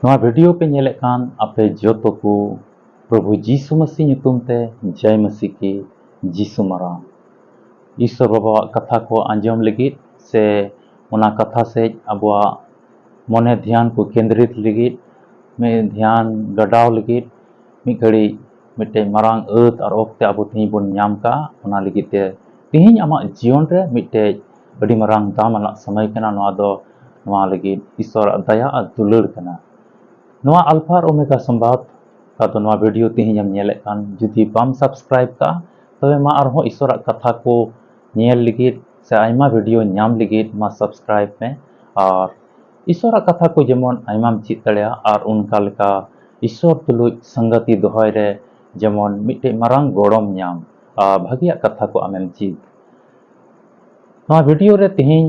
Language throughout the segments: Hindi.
नवा वीडियो पे नेले कान आपे जोतो को प्रभु जीसु मसीह nyutum te जय मसीह की जीसु मरा ईश्वर बाबा कथा को आंजम लगित से उना कथा से अबवा मने ध्यान को केंद्रित लगित में ध्यान गडाव लगित मी घड़ी मिटे मरांग अर्थ और ओक्ते अबो थी बुन ᱧᱟᱢ का उना लगित ते तिहिं आमा जीवन रे मिटे अडी मरांग दामना समय कना नवा दो नवा लगित ईश्वर दया और दुलर कना नवा अल्फा और ओमेगा संवाद का तो नवा वीडियो तिहिं नेले कान जुदी बाम सब्सक्राइब का तबे मा आरहो ईश्वर कथा को नेल लगित से आयमा वीडियो ᱧाम लगित मा सब्सक्राइब में और ईश्वर कथा को जेमन आयमाम चित दड़िया और उनका लेका ईश्वर तुलुज संगति दोहय रे जेमन मिटे मरांग गोड़म ᱧाम भागिया कथा को आमेम चित नवा वीडियो रे तिहिं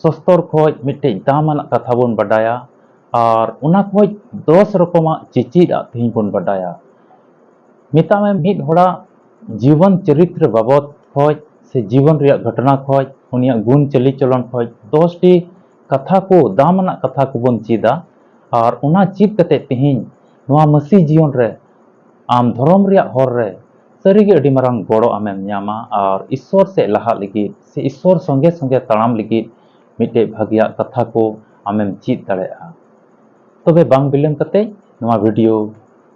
सस्तर खोज मिटे दामन कथा बन बडाया और उना खोज 10 रकम चिचिदा तिहिं बन बडाया मिता में मिद होड़ा जीवन चरित्र बाबत खोज से जीवन रिया घटना खोज उनिया गुण चली चलन खोज 10 टी कथा को दामना कथा को बन चिदा और उना चित कते तिहिं नवा मसीह जीवन रे आम धर्म रिया होर रे सरीगे अडी मरांग गोड़ो आमेम ᱧामा और ईश्वर से लहा लगी से ईश्वर संगे संगे ताड़ाम लगी मिटे भागिया कथा को आमेम चित दड़ेया तबे बांग बिलम कते नवा वीडियो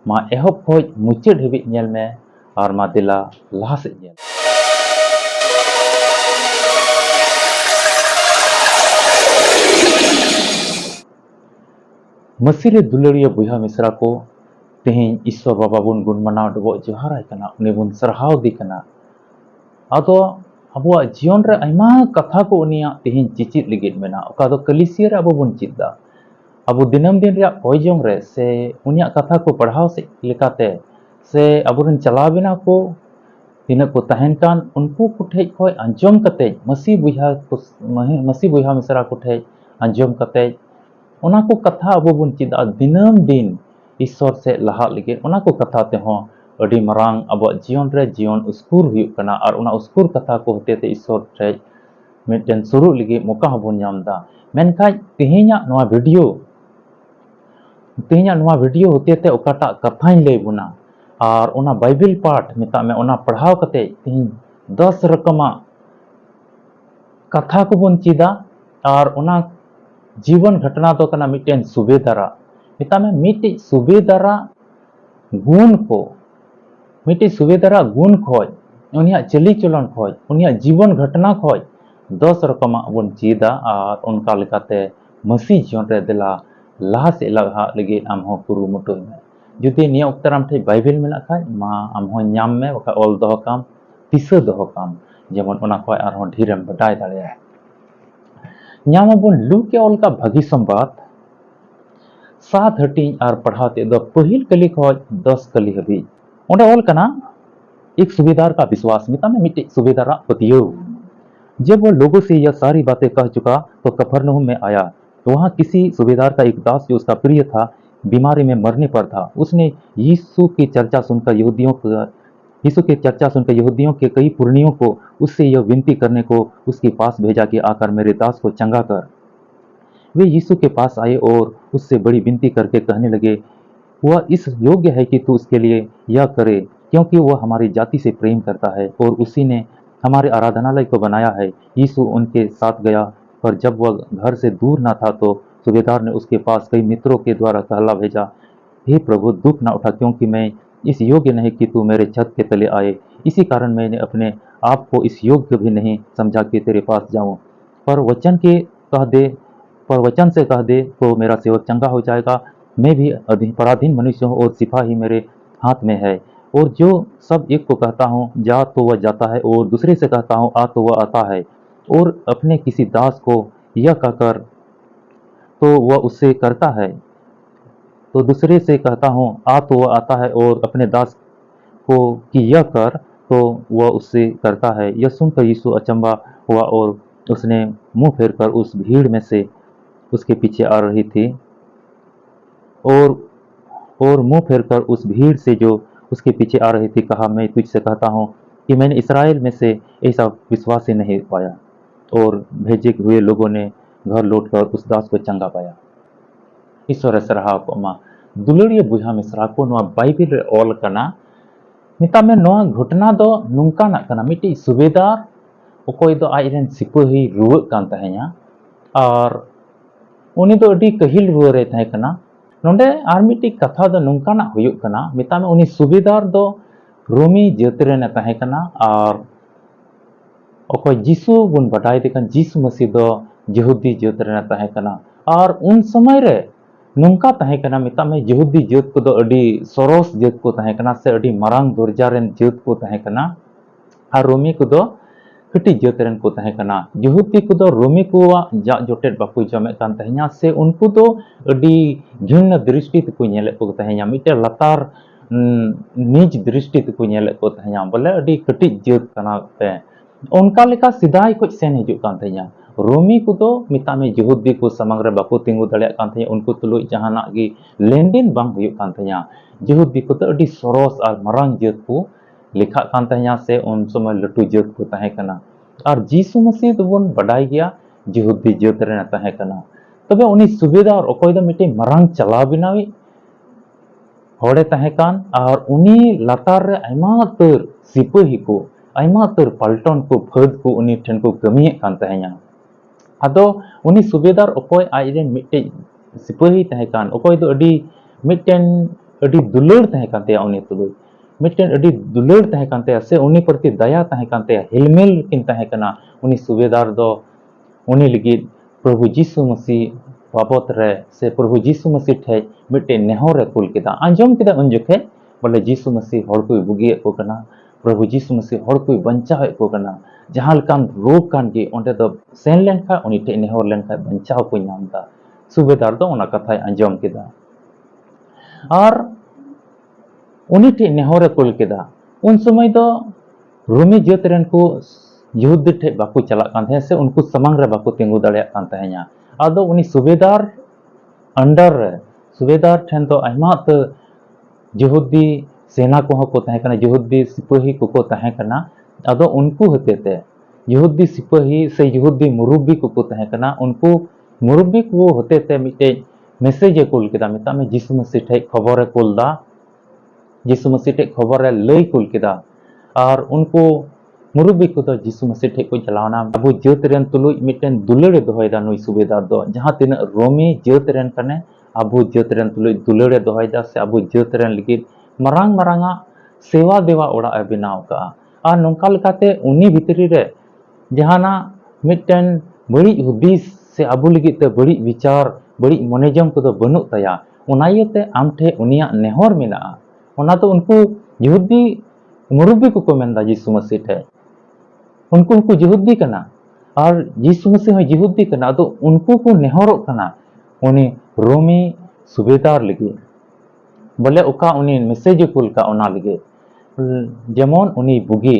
मा एहब खोज मुचाद हबी नेल में और मा दिला लहा से नेल मसीरे दुलरिया बुहा मिश्रा को तेहिं ईश्वर बाबा बुन गुण मनाव डबो जोहाराय कना उनी बुन सरहाव दी कना आदो अबो जीवन रे आयमा कथा को उनिया तेहिं चिचित लिगित मेना ओका दो कलिसिया रे अबो बुन चिदा अब दिनम दिन रिया पॉइजोंग रे से उनिया कथा को पढ़ाव से लेकाते से अबुरन चलाविना को तिना को तहन कान उनको कुठे खोय अंजम कते मसीह बुहा मिसरा कुठे अंजम कते उना को कथा अबो बुन चिदा दिनम दिन ईश्वर से लहा लगे उना को कथा ते हो अडी मरांग अब जीवन रे जीवन उस्कुर हुयुक कना और उना उस्कुर कथा को होते ते ईश्वर रे मिटन सुरु लगे मौका हबुन ᱧामदा मेनखाय तिहिया नवा वीडियो तेहिया नवा वीडियो होते ते ओकाटा कथाइन ले बुना और उना बाइबल पाठ मिता में उना पढ़ाव कते तिहिं 10 रकमा कथा को बन चिदा और उना जीवन घटना तो कना मिटेन सुबेदारा मिता में मिटे सुबेदारा गुण को मिटे सुबेदारा गुण खोज उनिया चली चलन खोज उनिया जीवन घटना खोज 10 रकमा बन चिदा और उनका लेकाते मसीह जीवन रे दिला लहा से लहा लगे आम हो कुरुमुटु में जुदी निया उक्तराम ठे बाइबल में खाय मा आम हो ᱧाम में बका ऑल दो काम तिसा दो काम जेमन उना खोय आर हो ढीरम बडाय दाड़े ᱧाम बन लू के ऑल का भागी संवाद 7 हटिंग और पढ़ाते दो पहिल कली खोय 10 कली हबी ओंडे ऑल कना एक सुबेदार का विश्वास मिता में मिटे सुबेदारा पतियो जब वो लोगों से यह सारी बातें कह चुका तो कफरनहूम में आया तो वहाँ किसी सुबेदार का एक दास जो उसका प्रिय था बीमारी में मरने पर था उसने यीशु की चर्चा सुनकर यहूदियों के कई पुरनियों को उससे यह विनती करने को उसके पास भेजा कि आकर मेरे दास को चंगा कर वे यीशु के पास आए और उससे बड़ी विनती करके कहने लगे वह इस योग्य है कि तू उसके लिए यह करे क्योंकि वह हमारी जाति से प्रेम करता है और उसी ने हमारे आराधनालय को बनाया है। यीशु उनके साथ गया पर जब वह घर से दूर न था तो सूबेदार ने उसके पास कई मित्रों के द्वारा कहला भेजा, हे प्रभु दुख न उठा क्योंकि मैं इस योग्य नहीं कि तू मेरे छत के तले आए। इसी कारण मैंने अपने आप को इस योग्य भी नहीं समझा कि तेरे पास जाऊं। पर वचन से कह दे तो मेरा सेवक चंगा हो जाएगा। मैं भी पराधीन मनुष्य हूँ और सिपाही मेरे हाथ में है। और जो सब एक को कहता हूँ जा तो वह जाता है और दूसरे से कहता हूँ आ तो वह आता है। और अपने किसी दास को यह कहकर तो वह उससे करता है। तो दूसरे से कहता हूँ आ तो वह आता है और अपने दास को कि यह कर तो वह उससे करता है। यह सुनकर यीशु अचंभा हुआ और उसने मुंह फेरकर उस भीड़ में से उसके पीछे आ रही थी और मुंह फेरकर उस भीड़ से जो उसके पीछे आ रही थी कहा, मैं तुझसे कहता हूँ कि मैंने इस्राएल में से ऐसा विश्वास ही नहीं पाया। और भेजे हुए लोगों ने घर लौटकर उस दास को चंगा पाया। ईश्वरे सराहाव को मा दुलड़िया बुहा मिश्रा को नवा बाइबिल रे ऑल कना मिता में नवा घटना दो नुंका ना कना मिटी सुबेदार ओकोय दो आइरेन सिपाही रुवा कान तहेnya और उनी दो अडी कहिल रुवा रे तहे कना नोंडे आर मिटी कथा दो नुंका ना हुयुक कना मिता में उनी सुबेदार दो रोमी जाति रे तहे कना और ओकोय जीसु बुन बडाय देकन जीसु मसीह दो यहूदी जाति रे तहे कना और उन समय रे नुंका तहे कना मिता में यहूदी जात को दो अडी सरोस जात को तहे कना से अडी मरांग दर्जा रेन जात को तहे कना और रोमी को दो कटी जात रेन को तहे कना यहूदी को दो रोमी को जा जोटेट बापू जमे कान तहेnya से उनको दो अडी घिन्न दृष्टि को नेले को तहेnya मिटे लतार निज दृष्टि को नेले को तहेnya बोले अडी कटी जात कना पे उनका लेका सिदाई को सेन हिजुक कान तहेnya रोमी को तो मिता में यहूदी को समंग रे बाको तिंगु दड़िया कान थे उनको तुलु जहाना गी लेनदेन बांग हुयुक कान थे यहूदी को तो अडी सरोस और मरांग जात को लिखा कान थे से उन समय लटू जात को तहे कना और जीसु मसीह तो बन बडाई गया यहूदी जात रे तहे कना तबे उनी सुबेदार ओकोय दो मिटे मरांग चला बिनावी होड़े तहे कान और उनी लतार रे आयमा तर सिपाही को आयमा तर पलटन को फद को उनी ठन को कमिये कान तहेnya आदो उनी सुबेदार ओकोय आइरेन मिटे सिपाही तहे कान ओकोय दो अडी मिटेन अडी दुलड़ तहे कान ते उनी तुलु मिटेन अडी दुलड़ तहे कान ते से उनी प्रति दया तहे कान ते हिलमिल किन तहे कना उनी सुबेदार दो उनी लगी प्रभु जीसु मसीह बाबत रे से प्रभु जीसु मसीह ठे मिटे नेहर रे कुल केदा आंजम केदा उन जखे बोले जीसु मसीह हर कोई बुगिए को कना प्रभु जीसु मसीह हर कोई बंचाव को कना जहां लकान रोग कान गे ओंडे दो सेन लेन खा उनी टे नेहर लेन खा बंचाव को नामदा सुबेदार दो ओना कथा आंजम केदा और उनी टे नेहर कुल केदा उन समय दो रोमी जात रेन को यहूदी ठे बाको चला कान थे से उनको समंग रे बाको तिंगु दड़िया कान तहेnya आदो उनी सुबेदार अंडर रे सुबेदार ठेन तो आयमा त यहूदी सेना को को तहे कना यहूदी सिपाही को तहे कना आदो उनको हतेते यहूदी सिपाही से यहूदी मुरुबी को तहे कना उनको मुरुबी को हतेते मिटे मैसेज कुल केदा मिता में जीसु मसीह ठे खबर कुल दा जीसु मसीह ठे खबर लई कुल केदा और उनको मुरुबी को तो जीसु मसीह ठे को चलावना अबु जात रेन तुलु मिटेन दुलड़े दोहयदा नुई सुबेदार दो जहां तीन रोमी जात रेन कने अबु जात रेन तुलु दुलड़े दोहयदा से अबु जात रेन लगी मरांग मरांगा सेवा देवा ओड़ा बनाव का और नौका लकाते उनी भितरी रे जहाना मिटेन बड़ी हुदीस से अबु लगी ते बड़ी विचार बड़ी मनेजम को तो बनु तया उनायते आमठे उनिया नेहर मेना ओना तो उनको यहूदी मुरुबी को मेंदा यीशु मसीह ठे उनको को यहूदी कना और यीशु मसीह हो यहूदी कना तो उनको को नेहरो कना उनी रोमी सुबेदार लगी बोले उका उनी मैसेज कुल का ओना लगे जेमन उनी बुगी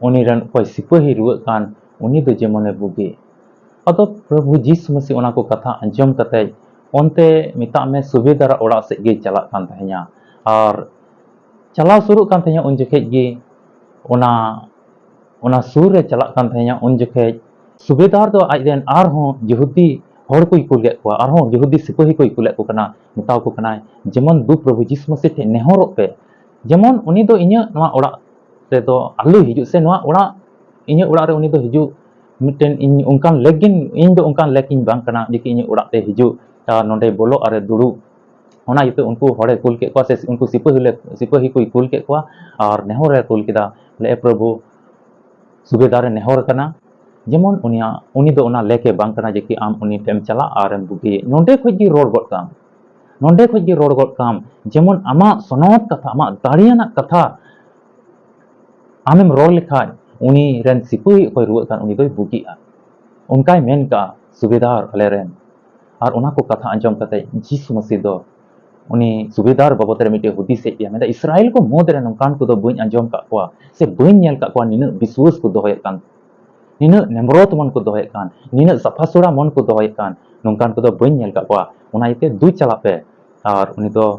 उनी रन कोई सिपाही रुआ कान उनी दो जेमने बुगी अदो प्रभु जीसु मसीह ओना को कथा अंजम कते ओनते मिता में सुबेदार ओड़ा से गे चला कान तहेnya और चलाव शुरू कान तहेnya उन जखे गे ओना सुर रे चला कान तहेnya उन जखे सुबेदार दो आइदेन आर हो यहूदी हर कोई कुल को आर हो यहूदी सिपाही कोई कुल को कना मिताव को कना जेमन दु प्रभु जीसु मसीह ते नेहरो पे जेमन उनी दो इnya नवा ओड़ा रे दो आलू हिजु से नवा ओड़ा इnya ओड़ा रे उनी दो हिजु मिटेन इन उनकान लेकिन इन दो उनकान लेकिन बांग कना जेकि इnya ओड़ा ते हिजु नोंडे बोलो अरे दुड़ू ओना इते उनको हड़े कुल के को से उनको सिपाही कोई कुल के को और नेहर रे कुल केदा ले प्रभु सुबेदार नेहर कना जेमन उनिया उनी दो ओना लेके बांग कना जेकि आम उनी टेम चला आरम बुगी नोंडे खजि रोड गट काम नोंडे खजि रोड गट काम जेमन आमा सनत कथा आमा दाड़ियाना कथा आमेम रोड लिखा उनी रेन सिपाही कोई रुआ कान उनी दोय बुगिआ उनकाय मेन का सुबेदार अले रेन और उना को कथा अंजम कते जीसु मसीह दो उनी सुबेदार बाबत रे मिटे हुदी से या मेदा इस्राएल को मोद रे नोंकान को दो बइन अंजम का को से बइन नेल का को निन विश्वास को दोहय कान निन नेमरोत मन को दोहय कान निन सफासुरा मन को दोहय कान नोंकान को दो बइन नेल का को उना इते दु चला पे और उनी दो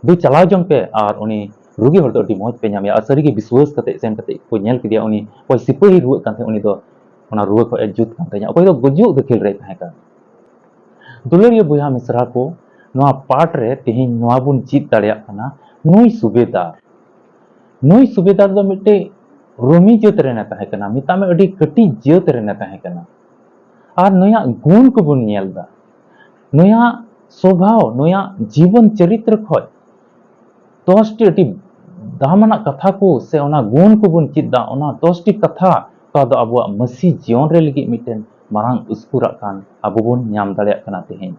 दु चला जंग पे और उनी रुगी हर दो डी मोज पे नाम या असरी के विश्वास कते सेन कते को नेल के दिया उनी कोई सिपाही रुआ कान थे उनी दो उना रुआ को जुत कान थे कोई दो गुजु दखिल रे था का दुलरिया बुया मिश्रा को नोआ पाठ रे तेहिं नोआ बुन चीत दाड़िया कना नुई सुबेदार दो मिट्टे रोमी जात रेना ताहे कना मिता में अडी कटी जात रेना ताहे कना और नुया गुण को बुन नेलदा नुया स्वभाव नुया जीवन चरित्र खय 10टी अडी दामना कथा को से ओना गुण को बुन चिदा ओना 10टी कथा का दो अबुआ मसी जीवन रे लगी मिटेन मारांग उसकुरा कान अबु बुन ᱧᱟᱢ दाड़िया कना तेहिं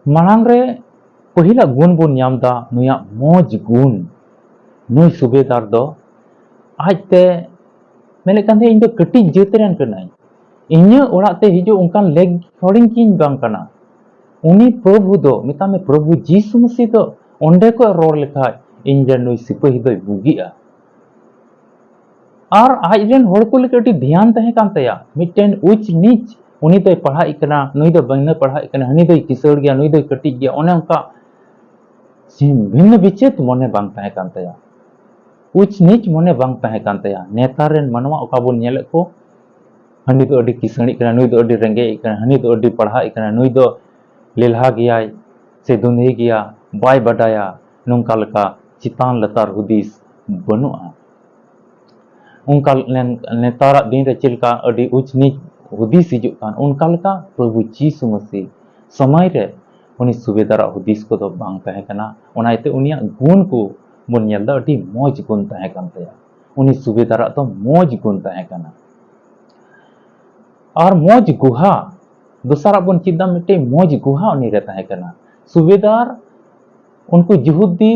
मारांग रे पहिला गुण बुन ᱧᱟᱢ दा नुया मौज गुण नुई सुबेदार दो आजते मेले कांदे इन दो कटी जेतरेन कनाई इन्या ओड़ाते हिजो उनकान लेग हॉडिंग किन बांग कना उनी प्रभु दो मिता में प्रभु जीसु मसीह दो ओंडे को रोर लेखा इन जे नुई सिपाही दो बुगिया और आज रेन होड़ को लेके अटी ध्यान तहे कान तया मिटेन उच नीच उनी दो पढ़ा इकना नुई दो बंगने पढ़ा इकना हनी दो किसड़ गया नुई दो कटी गया ओने उनका भिन्न विचेत मने बांग तहे कान तया उच नीच मने बांग तहे कान तया नेतारेन मनवा ओका बुन नेले को हनी दो अडी किसड़ी कना नुई दो अडी रेंगे इकना हनी दो अडी पढ़ा इकना नुई दो लेलहा गया से दुंधे गया बाय बडाया नोंका लका चितान लतार हुदिस बनुआ उनका नेतारा दिन रे चिलका अडी उच नीच हुदिस हिजुक कान उनका लका प्रभु जीसु मसीह समय रे उनी सुबेदारा हुदिस को दो बांग तहे कना ओना इते उनिया गुण को बुन नेलदा अडी मौज गुण तहे कान तया उनी सुबेदारा तो मौज गुण तहे कना और मौज गुहा दूसरा बन चिदा मिट्टे मौज गुहा उनी रे तहे कना सुबेदार उनको यहूदी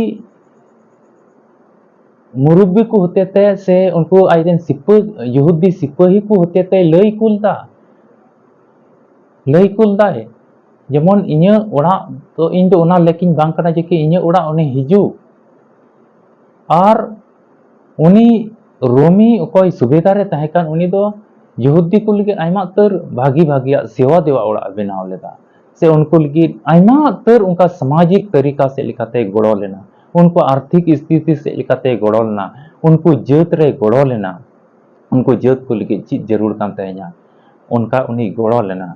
मुरुब्बी को होते थे से उनको आइडेन यहूदी सिपाही को होते थे लई कुलदा है जेमन इन्या ओड़ा तो इन दो ओना लेकिन बांग कना जे कि इन्या ओड़ा उनी हिजु और उनी रोमी ओकोय सुबेदार रे तहे कान उनी दो यहूदी को लगे आयमा तर भागी भागिया सेवा देवा ओड़ा बनाव लेदा से उनको लगे आयमा तर उनका सामाजिक तरीका से लिखाते गड़ो लेना उनको आर्थिक स्थिति से लिखाते गड़ो लेना उनको जात रे गड़ो लेना उनको जात को लगे चीज जरूर कान तहे냐 उनका उनी गड़ो लेना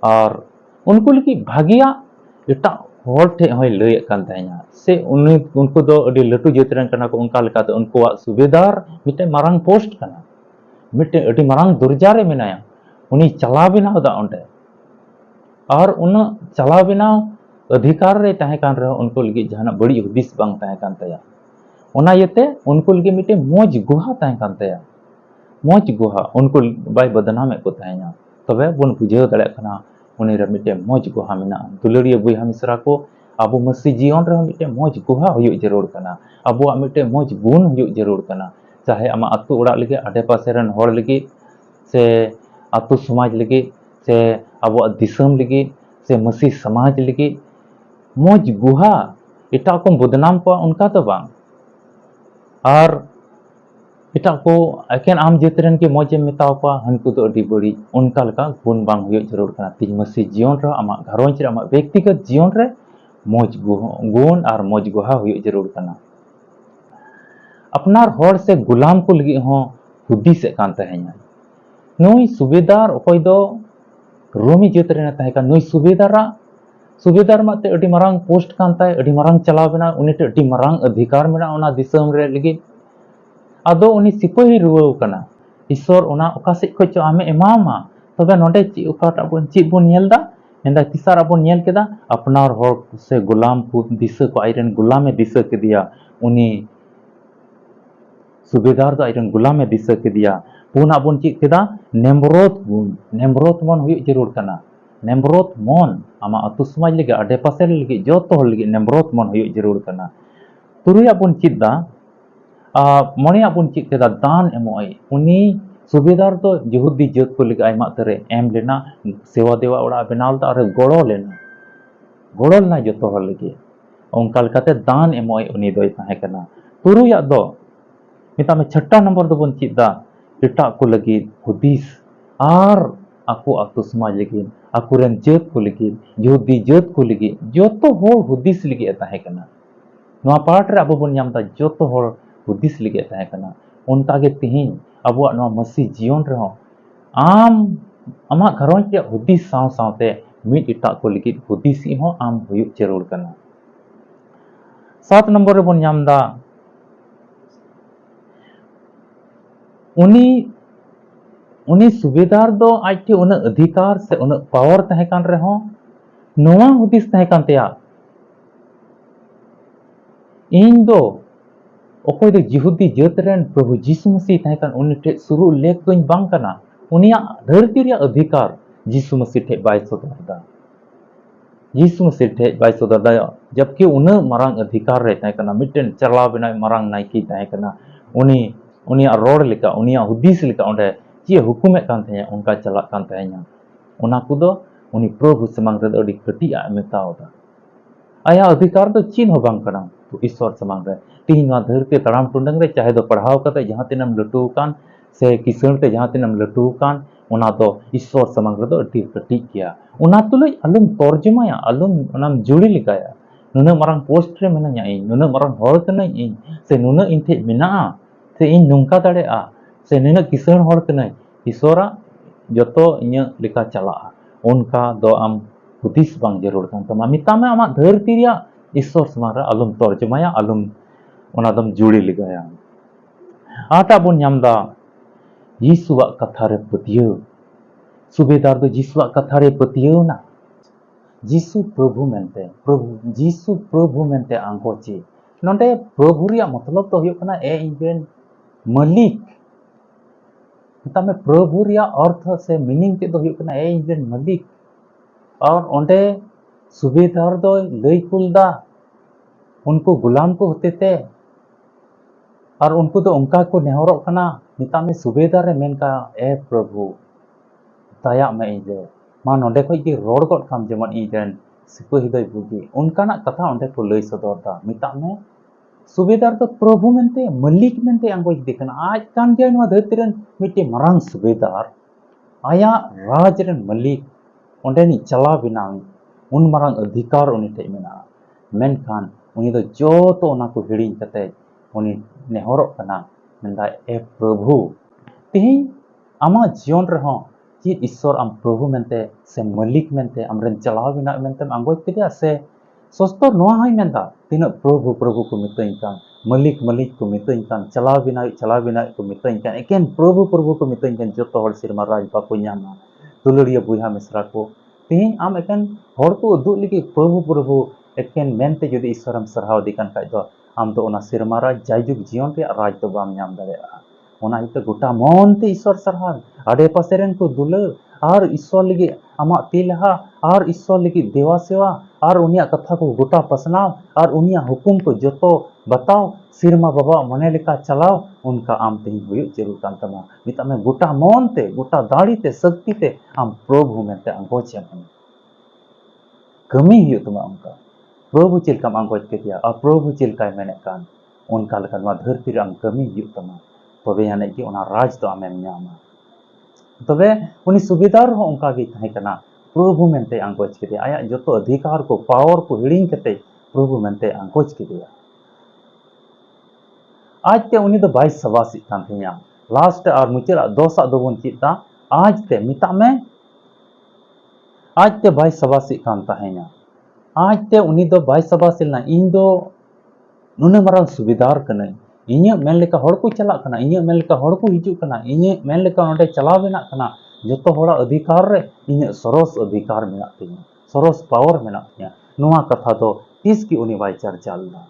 और उनको लगे भागिया एटा होर ठे होय लय कान तहे냐 से उनी उनको दो अडी लटू जात रेन कना को उनका लेकाते उनको सुबेदार मिटे मारांग पोस्ट कना मिटे अडी मारांग दुर्जा रे मेनाया उनी चला बिनाव दा ओंडे और उन चला बिनाव अधिकार रे तहे कान रे उनको लगे जहाना बड़ी हुदिस बांग तहे कान तया ओना येते उनको लगे मिटे मौज गुहा तहे कान तया मौज गुहा उनको बाय बदनाम को तहे냐 तबे बुन बुझाव दाड़े कना उनी रे मिटे मौज गुहा मेना दुलरिया बुया मिश्रा को अबो मसी जीवन रे मिटे मौज गुहा हुयुग जरूर कना अबो मिटे मौज गुण हुयुग जरूर कना चाहे आमा अतु ओड़ा लगे आडे पासे रन होड़ लगे से अतु समाज लगे से अबो दिसम लगे से मसी समाज लगे मौज गुहा एटा को बदनाम को उनका तो बांग और एटा को एकेन आम जेतरन के मौज मेताव को हनको तो अडी बड़ी उनका लका गुण बांग हुयुग जरूर कना तीन मसी जीवन रे आमा घरवंच रे आमा व्यक्तिगत जीवन रे मौज गुण और मौज गुहा हुयुग जरूर कना अपनार होड़ से गुलाम को लगी हो हुदिस कान तहे냐 नुई सुबेदार ओकोय दो रोमी जात रे तहे का नुई सुबेदार माते अडी मारांग पोस्ट कान ताय अडी मारांग चलाव बिना उनी ते अडी मारांग अधिकार मेना ओना दिसम रे लगी आदो उनी सिपाही रुवाव कना ईश्वर ओना ओका से खचो आमे एमामा तबे नोडे ची ओकाटा बन ची बन नेलदा एंदा तिसारा बन नेल केदा अपनार होड़ से गुलाम को दिस को आइरन गुलामे दिस के दिया उनी सुबेदार दो आइरन गुलामे दिस के दिया पुना बन ची केदा नेम्रोत मन हुयुग जरूर कना नेम्रोत मन आमा अतु समाज लगे आडे पासे लगे जोतो होड़ लगे नेम्रोत मन हुयुग जरूर कना तुरुया बन चिदा मणिया बन चित केदा दान एमोय उनी सुबेदार तो यहूदी जात को लगे आयमा तरे एम लेना सेवा देवा ओड़ा बनाव दा और गड़ो लेना जोतो होड़ लगे उनका लकाते दान एमोय उनी दोय तहे कना तुरुया दो मिता में छठा नंबर दो बन चिदा एटा को लगे हुदिस और आको अतु समाज लगे आकुरन जात को लगे यहूदी जात को लगे जोतो होड़ हुदिस लगे तहे कना नोआ पाठ रे अबो बन ᱧᱟᱢ दा जोतो होड़ हुदिस लगे तहे कना उनका गे तिहिं अबुआ नोआ मसी जीवन रे हो आम आमा घरोंज रे हुदिस साव सावते मिट इटा को लिगित हुदिस हो आम हुयुग जरूर कना 7 नंबर रे बोन नामदा उनी उनी सुबेदार दो आज उन अधिकार से उन पावर तहे कान रहे हो नोवा हुदिस तहे कान तेया इन दो ओकोय दो जिहुदी जात रेन प्रभु यीशु मसीह तहे कान उन ठे सुरु लेख दोኝ बांग कना उनिया धरती रे अधिकार यीशु मसीह ठे बाय सदरदा यीशु मसीह ठे बाय सदरदा जबकि उन मरांग अधिकार रे तहे कना मिटन चलाव बिना मरांग नाइकी तहे कना उनी उनिया रोड लेका उनिया हुदिस लेका ओंडे चे हुकुमे कान थे उनका चला कान थे उना कुदो उनी प्रभु समांग रे अडी कटी आ मेतावदा आया अधिकार तो चीन हो बांग कना तो ईश्वर समांग रे तीन वा धरती तड़ाम टुंडंग रे चाहे दो पढ़ाव कते जहां तिनम लटू कान से किसण ते जहां तिनम लटू कान उना तो ईश्वर समांग रे अडी कटी किया उना तुलुय अलुम तर्जमाया अलुम उनाम जुड़ी लिकाया नुना मारंग पोस्ट रे मेनाया इन नुना मारंग हर कनई इन से नुना इनथे मेना से इन नुंका दाड़ेआ से नुना किसण हर कनई ईश्वरा जतो इन्या लेका चला उनका दो आम हुदिस बांग जरूर कान तमा मितामे आमा धरती रिया ईश्वर समारा अलुम तर्जमाया अलुम उनादम जुड़ी लिगाया आटा बुन नामदा यीशुवा कथा रे पतियो सुबेदार दो यीशुवा कथा रे पतियो ना यीशु प्रभु मेंते आंगोची नोंडे प्रभु रिया मतलब तो हुयो कना ए इनरेन मालिक तमे प्रभु रिया अर्थ से मीनिंग ते दो हुयो कना ए इनरेन मालिक और ओंडे सुबेदार दो लई कुलदा उनको गुलाम को होते थे और उनको तो उनका को नेहरों कना मितामे सुबेदार रे मेन का ए प्रभु दया में इजे मा नोंडे खय की रोड गट खाम जेमन इजेन सिपाही दय बुगी उनका ना कथा ओंडे को लई सदरदा मितामे सुबेदार तो प्रभु मेनते मालिक मेनते आंगोज देखना आज कान गया नवा धरती रेन मिटे मरांग सुबेदार आया राज रेन मालिक ओंडे नि चला बिनावी उन मरांग अधिकार उनी ठे मेना मेनखान उनी दो जोतो ओना को हिड़ी कते उनी नेहरों कना मेंदा ए प्रभु तेही आमा जीवन रहो कि ईश्वर आम प्रभु मेनते से मालिक मेनते आमरेन चलाव बिना मेनते आंगोज केदिया से सस्तो नोआ हई मेंदा तीना प्रभु प्रभु को मितई कान मालिक मालिक को मितई कान चलाव बिना को मितई कान एकेन प्रभु प्रभु को मितई कान जोतो हर सिरमा राज बाको न्यामा दुलड़िया बुहा मिश्रा को तेही आम एकेन हर को उदुग लगी प्रभु प्रभु एकेन मेनते जदि ईश्वरम सरहाव दिकान खाय दो आम तो ओना सिरमा राज जायजुग जीवन पे राज तो बाम न्याम दाड़ेया ओना हिते गोटा मनते ईश्वर सरहाव आडे पासे रेन को दुलड़ और ईश्वर लगी आमा तिलहा और ईश्वर लगी देवा सेवा और उनिया कथा को गोटा पसनाव और उनिया हुकुम को जोतो बताओ सिरमा बाबा मने लेका चलाओ उनका आम तेही हुयुग जरूर कान तमा मितामे गोटा मनते गोटा दाड़ीते शक्तिते आम प्रभु मेनते आंगोज कमी हुयुग तमा उनका प्रभु चिलकाम आंगोज केदिया और प्रभु चिलकाय मेने कान उनका लेका नवा धरती रे आम कमी हुयुग तमा तबे याने कि ओना राज तो आमेम न्यामा तबे उनी सुबेदार हो उनका गे तहे कना प्रभु मेनते आंगोज केदिया आया जोतो अधिकार को पावर को हिड़िंग कते प्रभु मेनते आंगोज केदिया आज ते उनी दो बाई सवासी कान थेया लास्ट और मुचरा दोसा दो बोन चिता आज ते मिता में आज ते बाई सवासी कान तहेया आज ते उनी दो बाई सवासी ना इन दो नुने मरांग सुबेदार कने इnye मेन लेका हड़ को चला कना इnye मेन लेका हड़ को हिजू कना इnye मेन लेका नोडे चलाव बिना कना जोतो हड़ा अधिकार रे इnye सरस अधिकार मेना तिया सरस पावर मेना तिया नुआ कथा दो तीस की उनी बाई चर्चा ला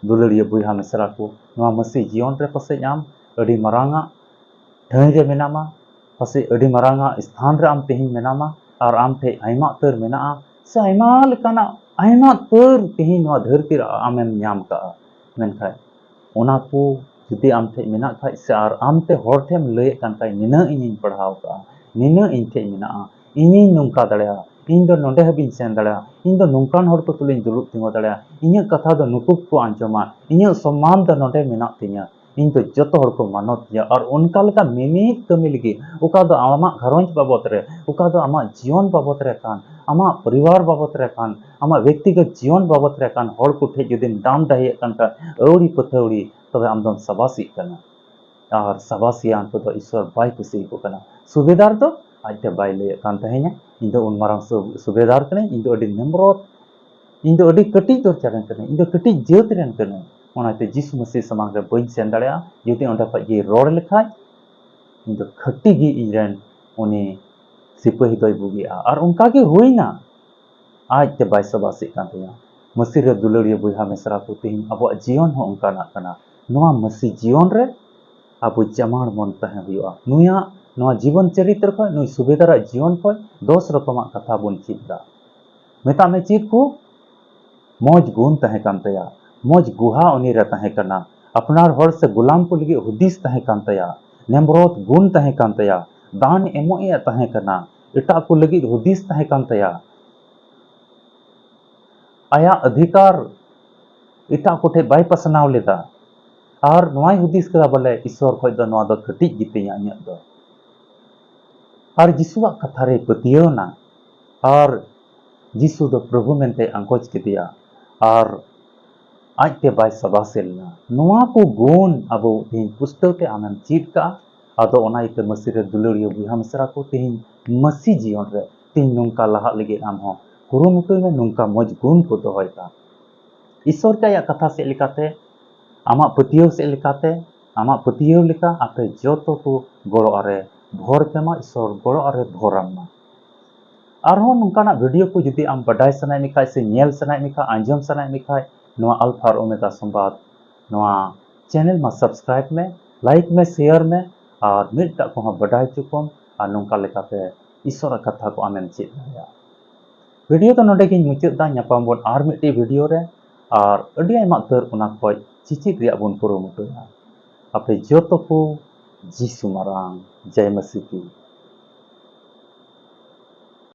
दुलड़िया बुहा मिश्रा को नुआ मसी जीवन रे पसे आम अडी मरांगा ठाई रे मेनामा पसे अडी मरांगा स्थान रे आम तेही मेनामा और आम थे आइमा तर मेना से आइमा लेकाना आइमा तर तेही नुआ धरती रे आमेम न्याम का मेनखाय ओना को जुदी आम थे मेना खाय से आर आम ते हर ठेम लय कान खाय निना इनिन पढ़ाव का निना इन थे मेना इनिन नुंका दड़या इन दो नोंडे हबिन सेन दड़या इन दो नुंकान हर को तुलिन दुलुक तिंगो दड़या इन्या कथा दो नुकुक को आंजमा इन्या सम्मान द नोंडे मेना तिnya इन दो जतो हर को मानत या और उनका लका मिनिट कमी लगी उका दो आमा घरंज बाबत रे उका दो आमा जीवन बाबत रे कान आमा परिवार बाबत रे कान आमा व्यक्तिगत जीवन बाबत रे कान हर को ठे जदिन दाम दाहे कान का औड़ी पथौड़ी तबे आमदम सबासी कना और सबासियान को तो ईश्वर बाई कुसी को कना सुबेदार तो ajte bai lay kan tahenya indo un marang subedar kene indo adi nemrot indo adi keti dor charan kene indo keti jeut ren kene onate jisu masih samang re bain sen daria jodi onda pa gi ror lekhai indo khati gi iren uni sipahi doi bugi ar unka gi huina ajte bai sabasi kan tahenya masih re dularia boiha mesra ko tehin abo jion ho unka na kana noa masih jion re abo jamar mon tahen huya nuya noa जीवन चरित्र को नुई सुबेदार जीवन को 10 रकमा कथा बन चीज दा मेता में चीज को मौज गुण तहे कान तया मौज गुहा उनी रे तहे कना अपनार हर से गुलाम को लगे हुदिस तहे कान तया नेमरोत गुण तहे कान तया दान एमो ए तहे कना इटा को लगे हुदिस तहे कान तया आया अधिकार इटा कोठे बाय पसनाव लेदा और नोय हुदिस कदा बोले ईश्वर खय द नोआ द खटी गितेया न्या द और जिसुआ कथा रे पतियोना और जिसु द प्रभु मेंते अंकोच किदिया और आजते बाय सबासेलना नोआ को गुण अब तीन पुस्तक के आनंद चीट का आदो ओना इते मसीह रे दुलरियो बुहा मसरा को तीन मसी जीवन रे तीन नुंका लहा लगे आम हो कुरुमुटु में नुंका मौज गुण को दोहयता ईश्वर का या कथा से लिखाते आमा पतियो से लिखाते आमा पतियो लिखा आपे जोतो को गोड़ो आरे भोर पेमा ईश्वर गोड़ो आरे भोरामा आरहों नुंकाना वीडियो को जुदी आम बडाय सनाय मिखाय से नेल सनाय मिखा आंजम सनाय मिखाय नोआ अल्फा और ओमेगा संवाद नोआ चैनल में सब्सक्राइब में लाइक में शेयर में और मिटा को बडाय चुकोम और नुंका लेकाते ईश्वर कथा को आमेन चेत दाया वीडियो तो नोडे गिन मुचाद दा ᱧᱟᱯᱟᱢ ᱵᱚᱱ ᱟᱨ ᱢᱤᱫᱴᱤᱡ वीडियो रे और अडी आयमा उतार उना खय चिचित रिया बन कुरुमुटुया आपे जोतो को जीसु मारांग जय मसीह की